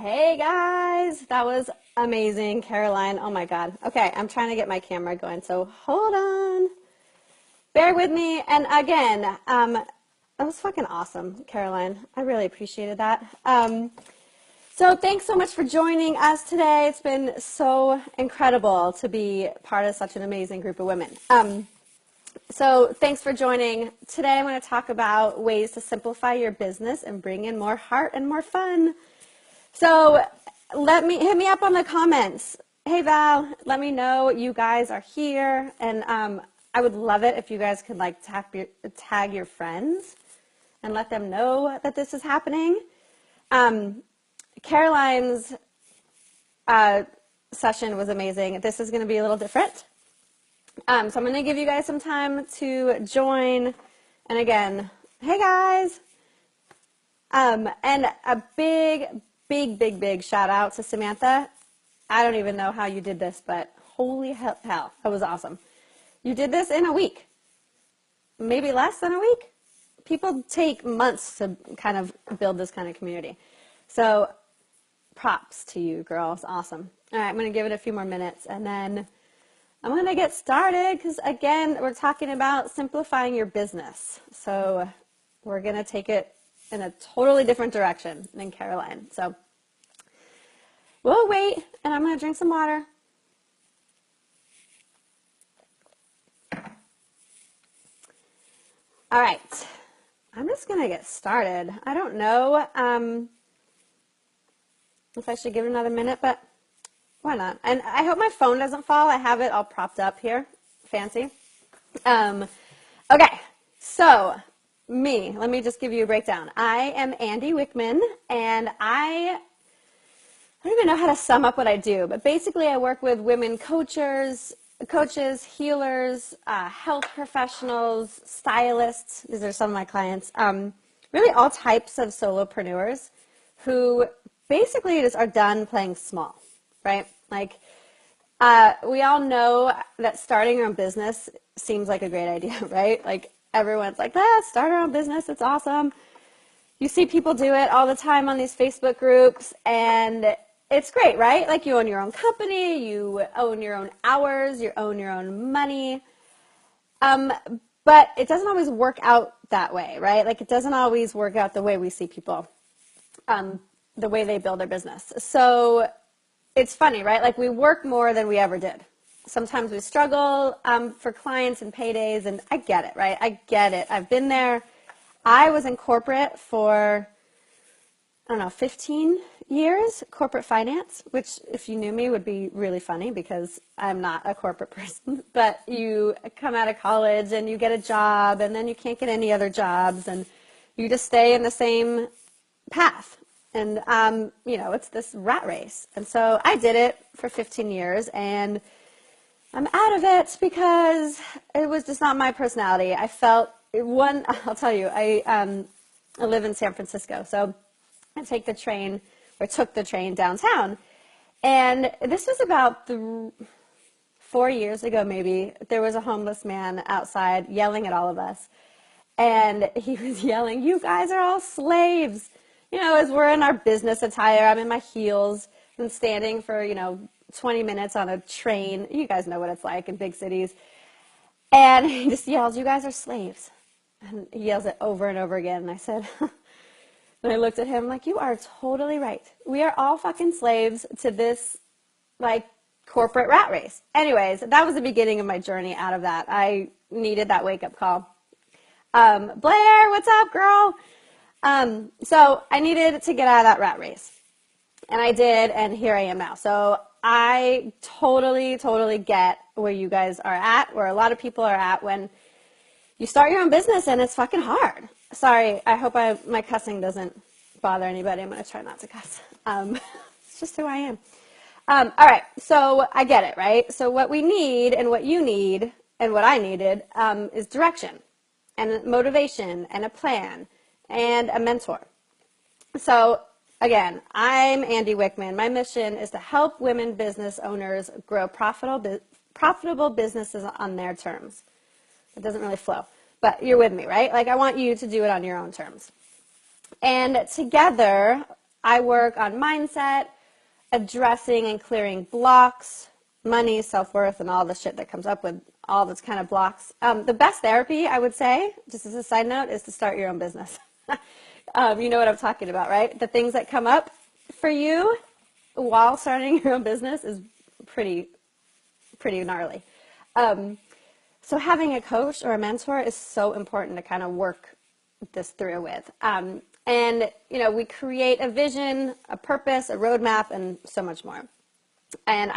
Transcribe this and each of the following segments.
Hey guys, that was amazing, Caroline. Oh my God. Okay, I'm trying to get my camera going, so hold on. Bear with me. And again, that was fucking awesome, Caroline. I really appreciated that. So thanks so much for joining us today. It's been so incredible to be part of such an amazing group of women. So thanks for joining. Today I'm going to talk about ways to simplify your business and bring in more heart and more fun. So hit me up on the comments. Hey Val, let me know you guys are here, and I would love it if you guys could like tag your friends and let them know that this is happening. Caroline's session was amazing. This is going to be a little different. So I'm going to give you guys some time to join. And again, hey guys. And a big shout out to Samantha. I don't even know how you did this, but holy hell, that was awesome. You did this in a week, maybe less than a week. People take months to kind of build this kind of community. So props to you, girls. Awesome. All right, I'm going to give it a few more minutes, and then I'm going to get started because, again, we're talking about simplifying your business. So we're going to take it in a totally different direction than Caroline. So we'll wait, and I'm going to drink some water. All right. I'm just going to get started. I don't know if I should give it another minute, but why not? And I hope my phone doesn't fall. I have it all propped up here. Fancy. Okay. So let me just give you a breakdown. I am Andy Wickman, and I don't even know how to sum up what I do, but basically I work with women coaches, healers, health professionals, stylists. These are some of my clients. Really all types of solopreneurs who basically just are done playing small, right? Like we all know that starting your own business seems like a great idea, right? Like everyone's like, start our own business. It's awesome. You see people do it all the time on these Facebook groups, and it's great, right? Like you own your own company, you own your own hours, you own your own money. But it doesn't always work out that way, right? Like it doesn't always work out the way we see people, the way they build their business. So it's funny, right? Like we work more than we ever did. Sometimes we struggle for clients and paydays, and I get it, right? I get it. I've been there. I was in corporate for, 15 years, corporate finance, which if you knew me would be really funny because I'm not a corporate person. But you come out of college and you get a job, and then you can't get any other jobs, and you just stay in the same path. And, it's this rat race. And so I did it for 15 years, and I'm out of it because it was just not my personality. I felt I'll tell you, I live in San Francisco, so I took the train downtown. And this was about 4 years ago, maybe. There was a homeless man outside yelling at all of us. And he was yelling, "You guys are all slaves." As we're in our business attire, I'm in my heels and standing for, 20 minutes on a train. You guys know what it's like in big cities. And he just yells, "You guys are slaves." And he yells it over and over again. And I said, and I looked at him like, you are totally right. We are all fucking slaves to this, like, corporate rat race. Anyways, that was the beginning of my journey out of that. I needed that wake-up call. Blair, what's up, girl? So I needed to get out of that rat race. And I did, and here I am now. So I totally get where you guys are at, where a lot of people are at when you start your own business and it's fucking hard. Sorry, I hope my cussing doesn't bother anybody. I'm going to try not to cuss. It's just who I am. All right, so I get it, right? So what we need and what you need and what I needed is direction and motivation and a plan and a mentor. So again, I'm Andy Wickman. My mission is to help women business owners grow profitable businesses on their terms. It doesn't really flow, but you're with me, right? Like I want you to do it on your own terms. And together, I work on mindset, addressing and clearing blocks, money, self-worth, and all the shit that comes up with all this kind of blocks. The best therapy, I would say, just as a side note, is to start your own business. You know what I'm talking about, right? The things that come up for you while starting your own business is pretty gnarly. So having a coach or a mentor is so important to kind of work this through with. And, you know, we create a vision, a purpose, a roadmap, and so much more. And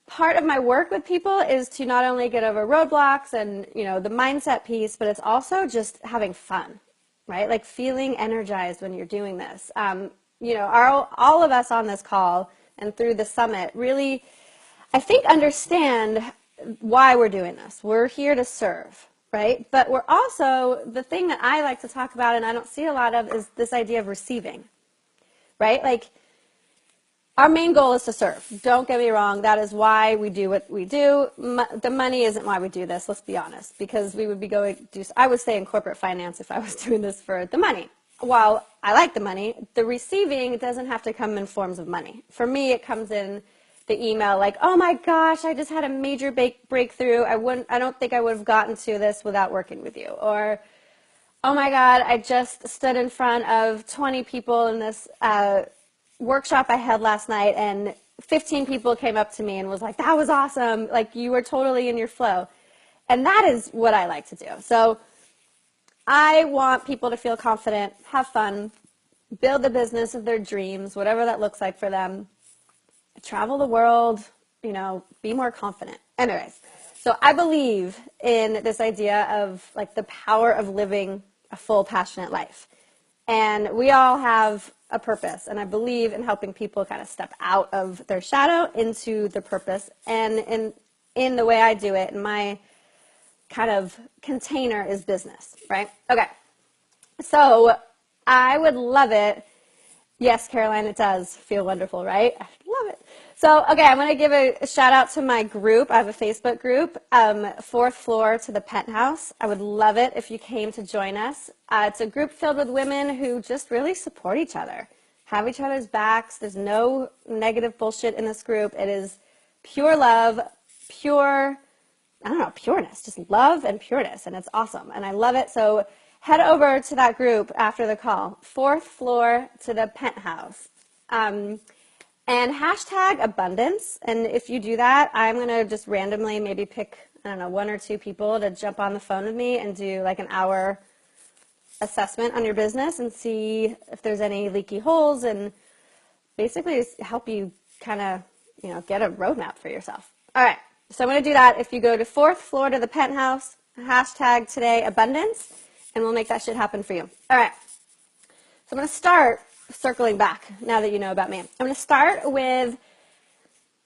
part of my work with people is to not only get over roadblocks and, you know, the mindset piece, but it's also just having fun, right? Like feeling energized when you're doing this. You know, all of us on this call and through the summit really, I think, understand why we're doing this. We're here to serve, right? But we're also, the thing that I like to talk about and I don't see a lot of is this idea of receiving, right? Like, our main goal is to serve. Don't get me wrong. That is why we do what we do. The money isn't why we do this, let's be honest, because we would be I would stay in corporate finance if I was doing this for the money. While I like the money, the receiving doesn't have to come in forms of money. For me, it comes in the email like, oh my gosh, I just had a major breakthrough. I don't think I would have gotten to this without working with you. Or, oh my God, I just stood in front of 20 people in this workshop I had last night, and 15 people came up to me and was like, that was awesome. Like, you were totally in your flow. And that is what I like to do. So I want people to feel confident, have fun, build the business of their dreams, whatever that looks like for them. Travel the world, you know, be more confident. Anyways, so I believe in this idea of like the power of living a full, passionate life. And we all have a purpose, and I believe in helping people kind of step out of their shadow into the purpose. And in the way I do it, my kind of container is business, right? Okay, so I would love it. Yes, Caroline, it does feel wonderful, right? I love it. So, okay, I'm going to give a shout out to my group. I have a Facebook group, Fourth Floor to the Penthouse. I would love it if you came to join us. It's a group filled with women who just really support each other, have each other's backs. There's no negative bullshit in this group. It is pure love, pureness, just love and pureness, and it's awesome, and I love it. So head over to that group after the call, Fourth Floor to the Penthouse. And hashtag abundance. And if you do that, I'm going to just randomly maybe pick, I don't know, 1 or 2 people to jump on the phone with me and do like an hour assessment on your business and see if there's any leaky holes and basically just help you kind of, you know, get a roadmap for yourself. All right. So I'm going to do that. If you go to Fourth Floor to the Penthouse, hashtag today abundance, and we'll make that shit happen for you. All right. So I'm going to start circling back now that you know about me. I'm going to start with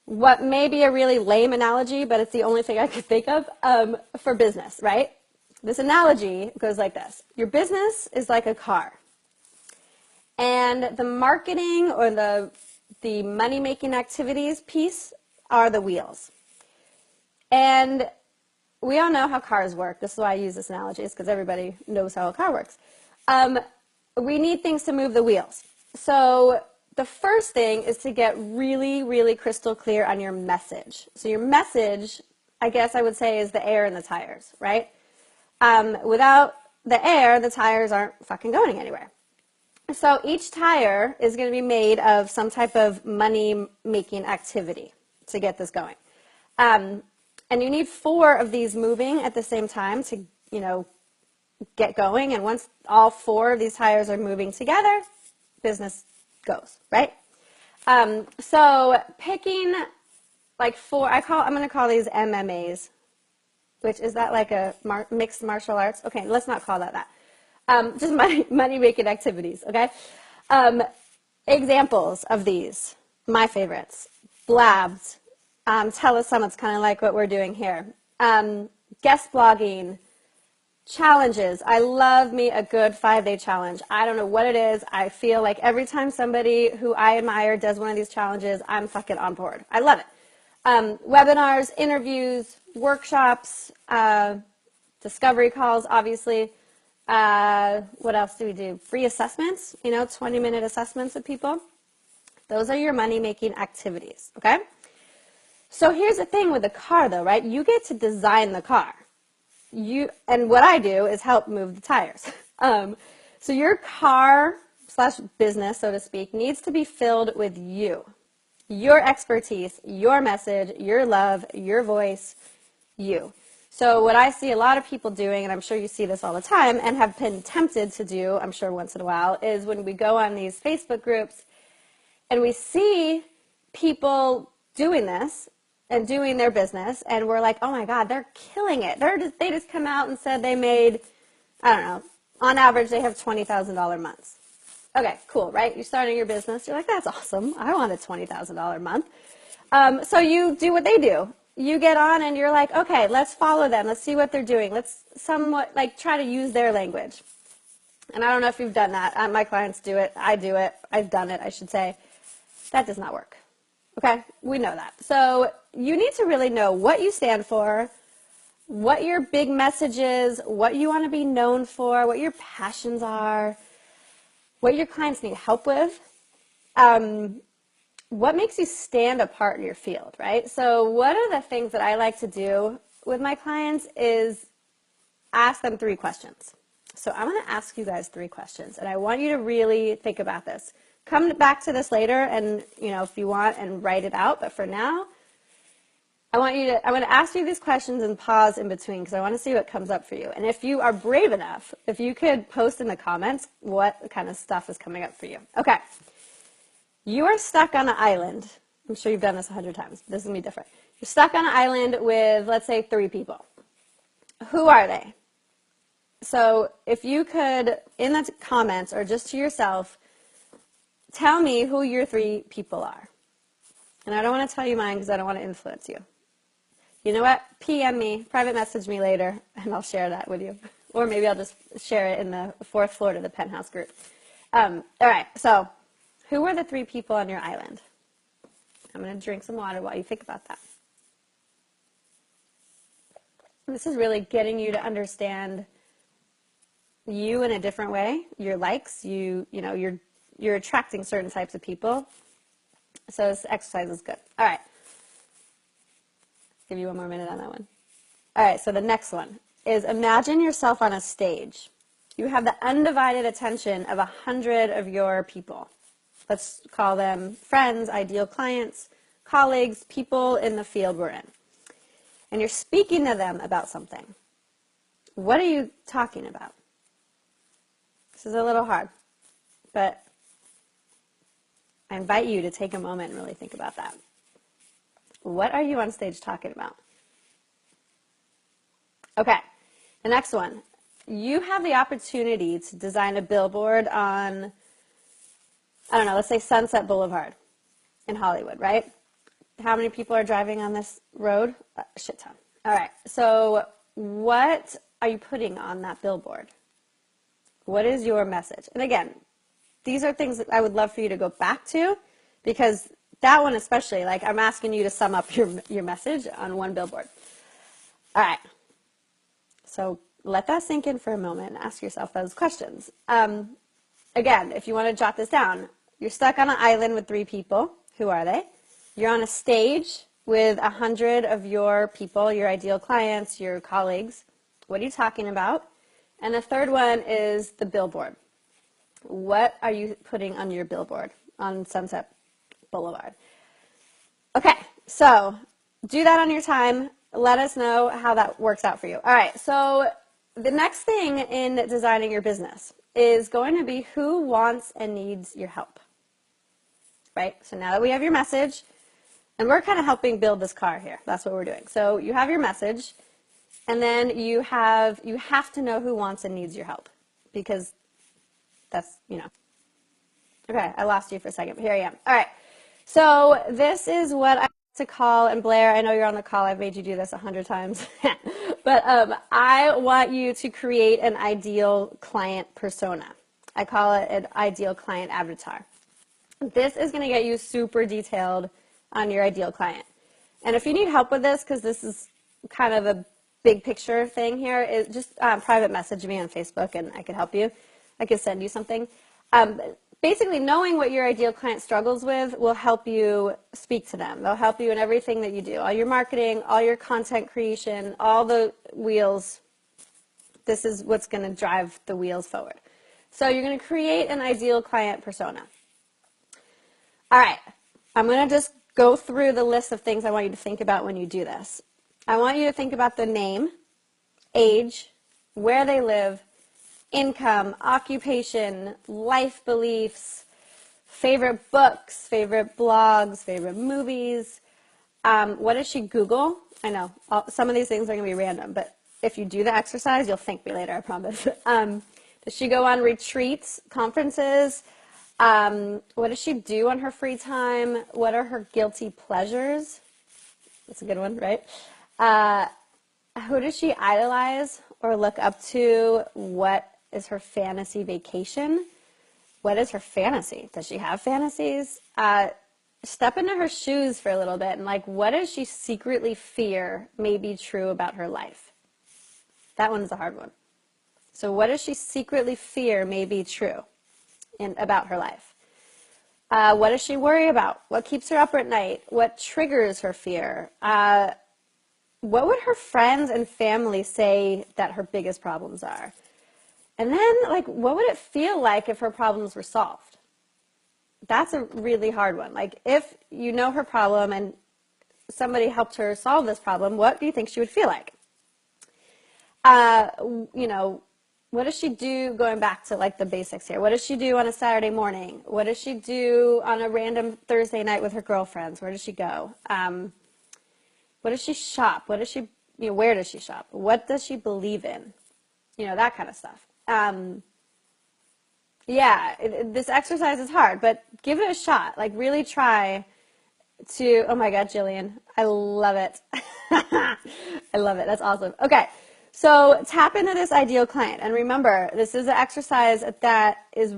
what may be a really lame analogy, but it's the only thing I could think of for business, right? This analogy goes like this. Your business is like a car. And the marketing or the money-making activities piece are the wheels. And we all know how cars work. This is why I use this analogy, is because everybody knows how a car works. We need things to move the wheels. So the first thing is to get really, really crystal clear on your message. So your message, I guess I would say, is the air in the tires, right? Without the air, the tires aren't fucking going anywhere. So each tire is going to be made of some type of money-making activity to get this going. And you need 4 of these moving at the same time to, you know, get going. And once all 4 of these tires are moving together, business goes, right? So picking like 4, I'm going to call these MMAs, which is that like a mixed martial arts? Okay, let's not call that that. Just money-making activities, okay? Examples of these, my favorites, blabs, telesummits, kind of like what we're doing here, guest blogging, challenges. I love me a good 5-day challenge. I don't know what it is. I feel like every time somebody who I admire does one of these challenges, I'm fucking on board. I love it. Webinars, interviews, workshops, discovery calls, obviously, What else do we do? Free assessments, 20-minute assessments with people. Those are your money-making activities, okay? So here's the thing with the car, though, right? You get to design the car. And what I do is help move the tires. So your car slash business, so to speak, needs to be filled with you, your expertise, your message, your love, your voice, you. So what I see a lot of people doing, and I'm sure you see this all the time and have been tempted to do, I'm sure once in a while, is when we go on these Facebook groups and we see people doing this and doing their business, and we're like, oh my God, they're killing it. They just come out and said they made, I don't know, on average they have $20,000 months. Okay, cool, right? You're starting your business. You're like, that's awesome. I want a $20,000 month. So you do what they do. You get on and you're like, okay, let's follow them. Let's see what they're doing. Let's somewhat like try to use their language. And I don't know if you've done that. My clients do it. I do it. I've done it, I should say. That does not work. Okay, we know that. So you need to really know what you stand for, what your big message is, what you want to be known for, what your passions are, what your clients need help with, what makes you stand apart in your field, right? So one of the things that I like to do with my clients is ask them 3 questions. So I'm going to ask you guys 3 questions, and I want you to really think about this. Come back to this later and, if you want, and write it out. But for now, I'm going to ask you these questions and pause in between because I want to see what comes up for you. And if you are brave enough, if you could post in the comments what kind of stuff is coming up for you. Okay. You are stuck on an island. I'm sure you've done this 100 times. This is going to be different. You're stuck on an island with, let's say, 3 people. Who are they? So if you could, in the comments or just to yourself, tell me who your 3 people are. And I don't want to tell you mine because I don't want to influence you. You know what? PM me, private message me later, and I'll share that with you. Or maybe I'll just share it in the 4th floor to the penthouse group. All right, so who are the 3 people on your island? I'm going to drink some water while you think about that. This is really getting you to understand you in a different way, your likes, you're attracting certain types of people. So this exercise is good. All right. Give you one more minute on that one. All right, so the next one is imagine yourself on a stage. You have the undivided attention of 100 of your people. Let's call them friends, ideal clients, colleagues, people in the field we're in. And you're speaking to them about something. What are you talking about? This is a little hard, but I invite you to take a moment and really think about that. What are you on stage talking about? Okay, the next one. You have the opportunity to design a billboard on, I don't know, let's say Sunset Boulevard in Hollywood, right? How many people are driving on this road? A shit ton. All right, so what are you putting on that billboard? What is your message? And again, these are things that I would love for you to go back to because that one especially, like I'm asking you to sum up your message on one billboard. All right. So let that sink in for a moment and ask yourself those questions. Again, if you want to jot this down, you're stuck on an island with 3 people. Who are they? You're on a stage with 100 of your people, your ideal clients, your colleagues. What are you talking about? And the third one is the billboard. What are you putting on your billboard on Sunset Boulevard? Okay, so do that on your time. Let us know how that works out for you. All right, so the next thing in designing your business is going to be who wants and needs your help, right? So now that we have your message, and we're kind of helping build this car here. That's what we're doing. So you have your message, and then you have to know who wants and needs your help because that's, Okay, I lost you for a second, but here I am. All right, so this is what I like to call, and Blair, I know you're on the call. I've made you do this 100 times. But I want you to create an ideal client persona. I call it an ideal client avatar. This is going to get you super detailed on your ideal client. And if you need help with this, because this is kind of big picture thing here is just private message me on Facebook and I could help you. I could send you something. Basically, knowing what your ideal client struggles with will help you speak to them. They'll help you in everything that you do, all your marketing, all your content creation, all the wheels. This is what's going to drive the wheels forward. So you're going to create an ideal client persona. All right, I'm going to just go through the list of things I want you to think about when you do this. I want you to think about the name, age, where they live, income, occupation, life beliefs, favorite books, favorite blogs, favorite movies. What does she Google? I know some of these things are going to be random, but if you do the exercise, you'll thank me later, I promise. Does she go on retreats, conferences? What does she do on her free time? What are her guilty pleasures? That's a good one, right? Who does she idolize or look up to? What is her fantasy vacation? What is her fantasy? Does she have fantasies? Step into her shoes for a little bit and what does she secretly fear may be true about her life? That one's a hard one. So what does she secretly fear may be true about her life? What does she worry about? What keeps her up at night? What triggers her fear? What would her friends and family say that her biggest problems are? And then, what would it feel like if her problems were solved? That's a really hard one. If you know her problem and somebody helped her solve this problem, what do you think she would feel like? What does she do, going back to the basics here? What does she do on a Saturday morning? What does she do on a random Thursday night with her girlfriends? Where does she go? What does she shop? What does she, where does she shop? What does she believe in? That kind of stuff. This exercise is hard, but give it a shot. Really try to, oh my God, Jillian, I love it. I love it. That's awesome. Okay. So tap into this ideal client. And remember, this is an exercise that is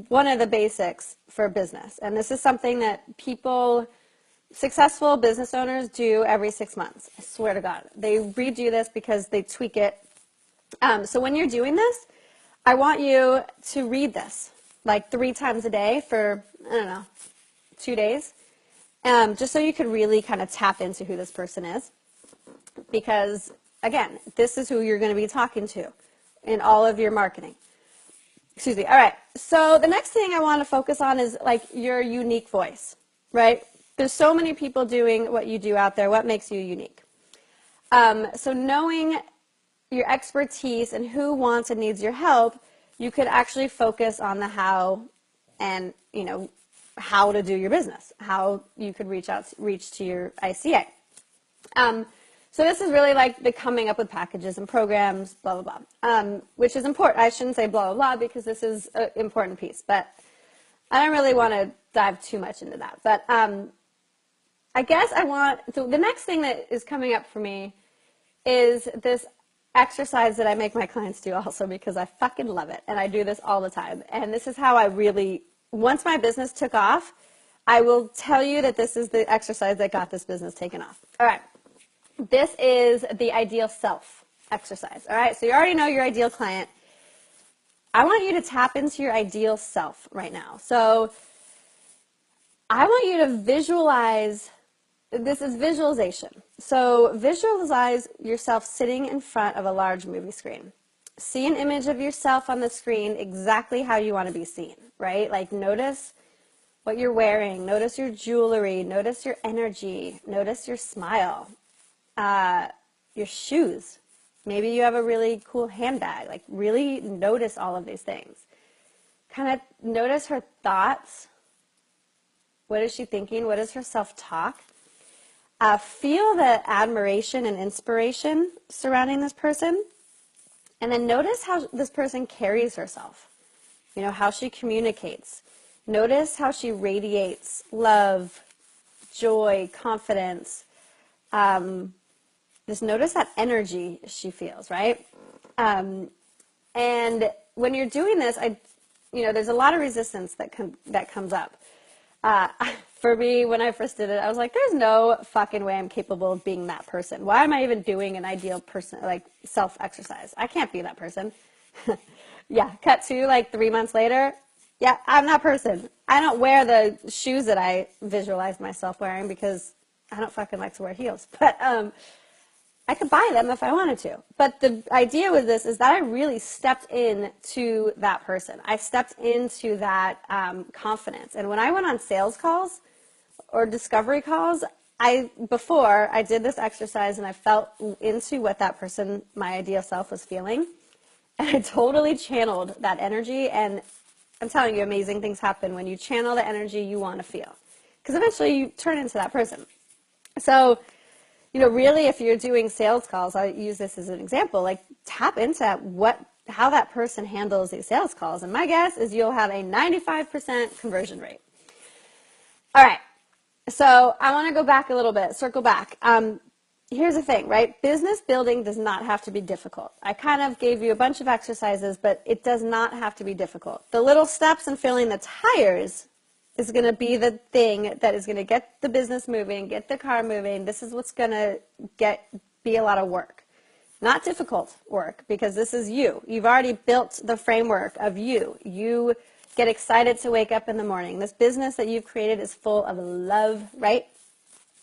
one of the basics for business. And this is something that successful business owners do every 6 months. I swear to God. They redo this because they tweak it. So when you're doing this, I want you to read this 3 times a day for, 2 days. Just so you could really kind of tap into who this person is. Because, again, this is who you're going to be talking to in all of your marketing. Excuse me. All right. So the next thing I want to focus on is your unique voice, right? There's so many people doing what you do out there. What makes you unique? So knowing your expertise and who wants and needs your help, you could actually focus on the how and, how to do your business, how you could reach to your ICA. So this is really the coming up with packages and programs, blah, blah, blah, which is important. I shouldn't say blah, blah, blah, because this is an important piece, but I don't really want to dive too much into that. But I guess so the next thing that is coming up for me is this exercise that I make my clients do also because I fucking love it. And I do this all the time. And this is how once my business took off, I will tell you that this is the exercise that got this business taken off. All right. This is the ideal self exercise. All right. So you already know your ideal client. I want you to tap into your ideal self right now. So I want you to visualize. This is visualization. So visualize yourself sitting in front of a large movie screen. See an image of yourself on the screen exactly how you want to be seen, right? Notice what you're wearing. Notice your jewelry. Notice your energy. Notice your smile. Your shoes. Maybe you have a really cool handbag. Really notice all of these things. Kind of notice her thoughts. What is she thinking? What is her self-talk? Feel the admiration and inspiration surrounding this person. And then notice how this person carries herself. How she communicates. Notice how she radiates love, joy, confidence. Just notice that energy she feels, right? And when you're doing this, there's a lot of resistance that comes up. For me, when I first did it, I was like, there's no fucking way I'm capable of being that person. Why am I even doing an ideal person, like self-exercise? I can't be that person. Yeah, cut to like 3 months later. Yeah, I'm that person. I don't wear the shoes that I visualize myself wearing because I don't fucking like to wear heels. But I could buy them if I wanted to. But the idea with this is that I really stepped into that person. I stepped into that confidence. And when I went on sales calls or discovery calls, before I did this exercise and I felt into what that person, my ideal self, was feeling. And I totally channeled that energy. And I'm telling you, amazing things happen when you channel the energy you want to feel. Because eventually you turn into that person. So, really, if you're doing sales calls, I use this as an example, like tap into how that person handles these sales calls. And my guess is you'll have a 95% conversion rate. All right. So I want to go back a little bit, circle back. Here's the thing, right? Business building does not have to be difficult. I kind of gave you a bunch of exercises, but it does not have to be difficult. The little steps in filling the tires is going to be the thing that is going to get the business moving, get the car moving. This is what's going to be a lot of work. Not difficult work, because this is you. You've already built the framework of you. You get excited to wake up in the morning. This business that you've created is full of love, right?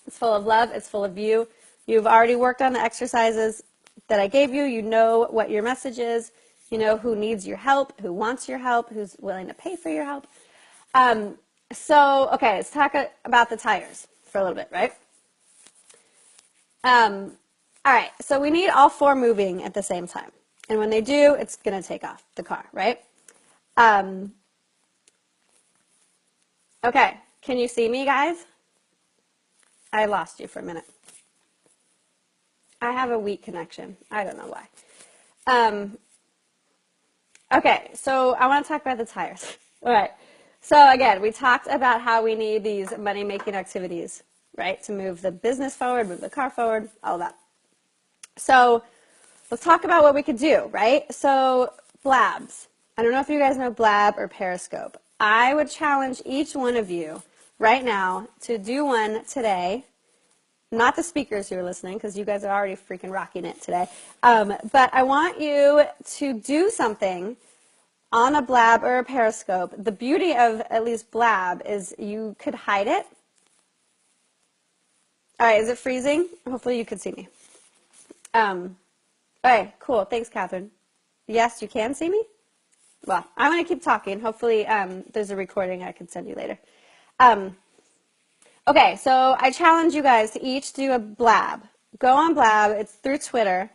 It's full of love. It's full of you. You've already worked on the exercises that I gave you. You know what your message is. You know who needs your help, who wants your help, who's willing to pay for your help. Okay, let's talk about the tires for a little bit, right? All right, so we need all four moving at the same time. And when they do, it's going to take off the car, right? Okay, can you see me, guys? I lost you for a minute. I have a weak connection. I don't know why. Okay, so I want to talk about the tires. All right. So again, we talked about how we need these money-making activities, right, to move the business forward, move the car forward, all of that. So let's talk about what we could do, right? So blabs. I don't know if you guys know Blab or Periscope. I would challenge each one of you right now to do one today. Not the speakers who are listening, because you guys are already freaking rocking it today. But I want you to do something on a Blab or a Periscope. The beauty of at least Blab is you could hide it. All right, is it freezing? Hopefully you could see me. All right, cool. Thanks, Catherine. Yes, you can see me? Well, I'm going to keep talking. Hopefully there's a recording I can send you later. Okay, so I challenge you guys to each do a Blab. Go on Blab. It's through Twitter.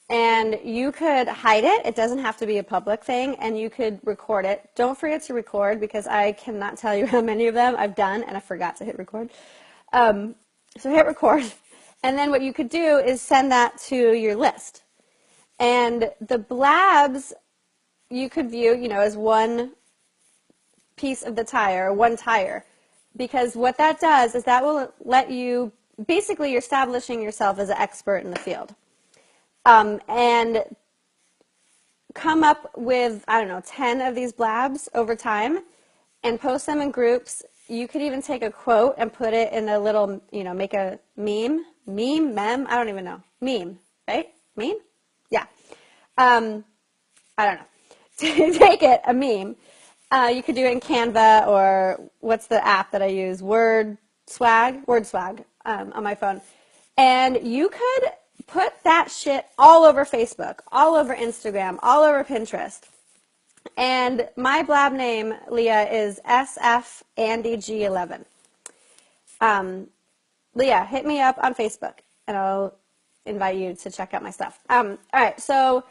And you could hide it. It doesn't have to be a public thing. And you could record it. Don't forget to record, because I cannot tell you how many of them I've done and I forgot to hit record. So hit record. And then what you could do is send that to your list. And the Blabs you could view, as one piece of the tire, one tire. Because what that does is that will let you, basically you're establishing yourself as an expert in the field. And come up with, 10 of these blabs over time and post them in groups. You could even take a quote and put it in a little, make a meme, I don't even know, meme, right? Meme? Yeah. I don't know. Take it, a meme. You could do it in Canva, or what's the app that I use? Word Swag on my phone. And you could put that shit all over Facebook, all over Instagram, all over Pinterest. And my blab name, Leah, is SFAndyG11. Leah, hit me up on Facebook, and I'll invite you to check out my stuff. All right, so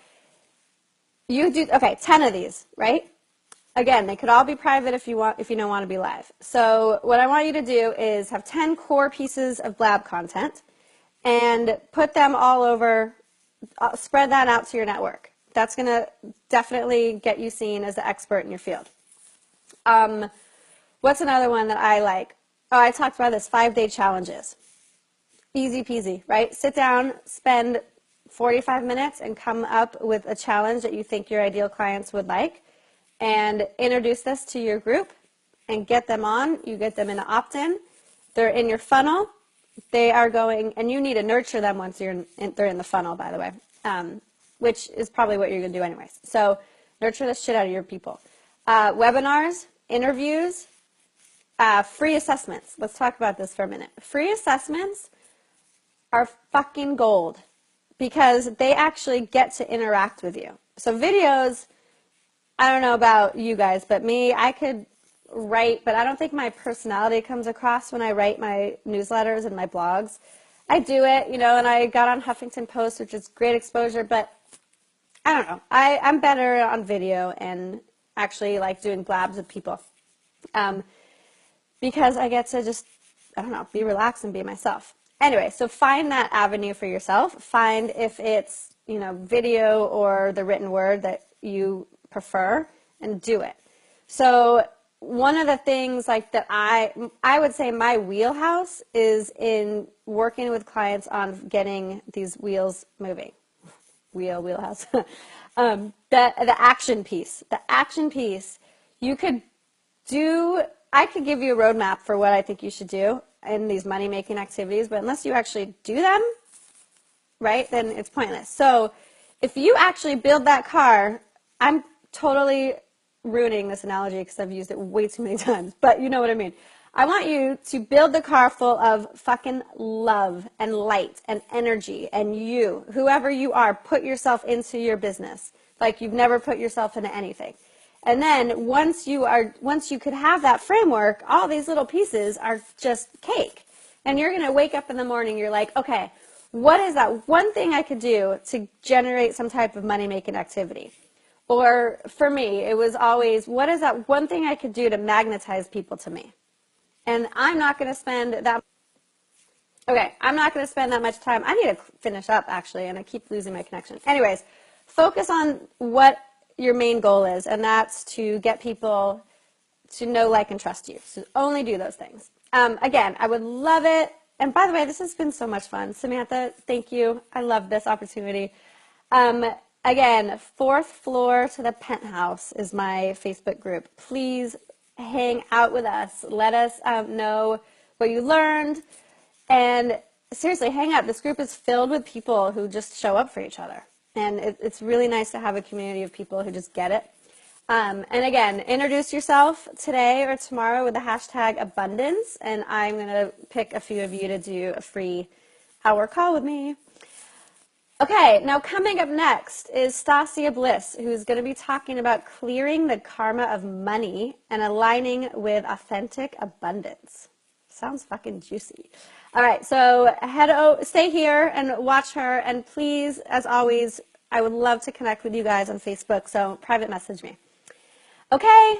you do, 10 of these, right? Again, they could all be private if you don't want to be live. So what I want you to do is have 10 core pieces of blab content and put them all over, spread that out to your network. That's going to definitely get you seen as the expert in your field. What's another one that I like? Oh, I talked about this, 5-day challenges. Easy peasy, right? Sit down, spend 45 minutes and come up with a challenge that you think your ideal clients would like, and introduce this to your group and get them on. You get them in an opt-in, They're in your funnel. They are going, and you need to nurture them once they're in the funnel, by the way, which is probably what you're going to do anyways. So nurture the shit out of your people. Webinars, interviews, free assessments. Let's talk about this for a minute. Free assessments are fucking gold because they actually get to interact with you. So videos, I don't know about you guys, but me, I could write, but I don't think my personality comes across when I write my newsletters and my blogs. I do it, you know, and I got on Huffington Post, which is great exposure, but I don't know. I'm better on video and actually like doing blabs with people because I get to just, I don't know, be relaxed and be myself. Anyway, so find that avenue for yourself. Find if it's, you know, video or the written word that you prefer and do it. So one of the things like that I would say my wheelhouse is in working with clients on getting these wheels moving. Wheelhouse. The action piece. The action piece, you could do, I could give you a roadmap for what I think you should do in these money-making activities, but unless you actually do them, right, then it's pointless. So if you actually build that car, I'm totally ruining this analogy because I've used it way too many times, but you know what I mean. I want you to build the car full of fucking love and light and energy, and you, whoever you are, put yourself into your business like you've never put yourself into anything. And then once you could have that framework, all these little pieces are just cake. And you're going to wake up in the morning, you're like, okay, what is that one thing I could do to generate some type of money-making activity? Or for me, it was always, what is that one thing I could do to magnetize people to me? And I'm not going to spend that. Okay, I'm not going to spend that much time. I need to finish up, actually, and I keep losing my connection. Anyways, focus on what your main goal is, and that's to get people to know, like, and trust you. So only do those things. Again, I would love it. And by the way, this has been so much fun. Samantha, thank you. I love this opportunity. Again, 4th floor to the penthouse is my Facebook group. Please hang out with us. Let us know what you learned. And seriously, hang out. This group is filled with people who just show up for each other. And it's really nice to have a community of people who just get it. And again, introduce yourself today or tomorrow with the hashtag abundance. And I'm going to pick a few of you to do a free hour call with me. Okay, now coming up next is Stasia Bliss, who's going to be talking about clearing the karma of money and aligning with authentic abundance. Sounds fucking juicy. All right, so stay here and watch her. And please, as always, I would love to connect with you guys on Facebook, so private message me. Okay,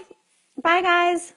bye guys.